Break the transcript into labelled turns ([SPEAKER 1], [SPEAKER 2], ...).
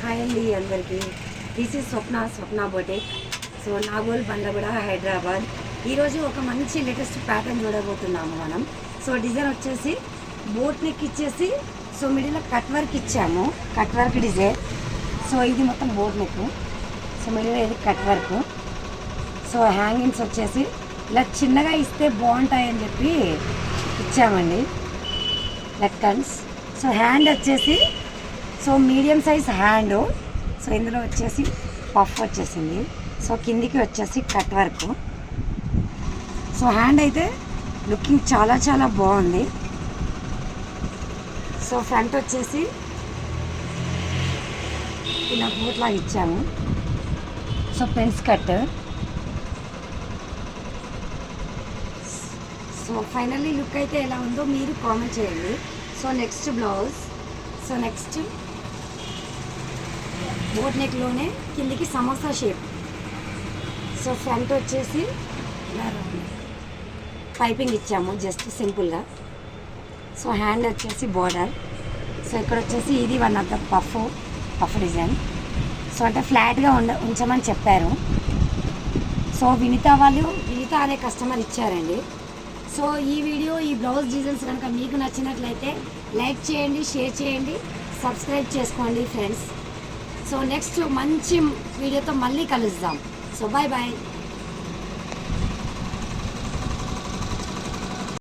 [SPEAKER 1] Hi అండి అందరికీ. This is Swapna boutique. So Nagole Bandaguda Hyderabad. ఈరోజు ఒక మంచి లేటెస్ట్ ప్యాటర్న్ చూడబోతున్నాము మనం. సో డిజైన్ వచ్చేసి బోట్ నెక్ ఇచ్చేసి సో మిడిల్లో కట్ వర్క్ ఇచ్చాము. Cut work design. సో ఇది మొత్తం బోట్ నెక్. సో మిడిల్లో ఇది కట్ వర్క్. సో హ్యాంగింగ్స్ వచ్చేసి ఇలా చిన్నగా ఇస్తే బాగుంటాయని చెప్పి ఇచ్చామండి లెక్కన్స్. సో హ్యాండ్ వచ్చేసి so medium size hand. So ఇందులో వచ్చేసి పఫ్ వచ్చేసింది. సో కిందికి వచ్చేసి కట్ వర్క్. సో హ్యాండ్ అయితే లుకింగ్ చాలా చాలా బాగుంది. సో ఫ్రంట్ వచ్చేసి ఇలా బోట్లాగా ఇచ్చాము. So pens cut. So finally look అయితే ఎలా ఉందో మీరు కామెంట్ చేయండి. So next blouse. So next boat నెక్లోనే కిందికి సమోసా షేప్. సో ఫ్రంట్ వచ్చేసి పైపింగ్ ఇచ్చాము జస్ట్ సింపుల్గా. సో హ్యాండ్ వచ్చేసి బోర్డర్. సో ఇక్కడ వచ్చేసి ఇది one of the puff design. So అంటే ఫ్లాట్గా ఉంచమని చెప్పారు. సో వినిత అనే కస్టమర్ ఇచ్చారండి. సో ఈ బ్లౌజ్ డిజైన్స్ కనుక మీకు నచ్చినట్లయితే లైక్ చేయండి, షేర్ చేయండి, సబ్స్క్రైబ్ చేసుకోండి ఫ్రెండ్స్. సో నెక్స్ట్ మంచి వీడియోతో మళ్ళీ కలుద్దాం. So bye bye.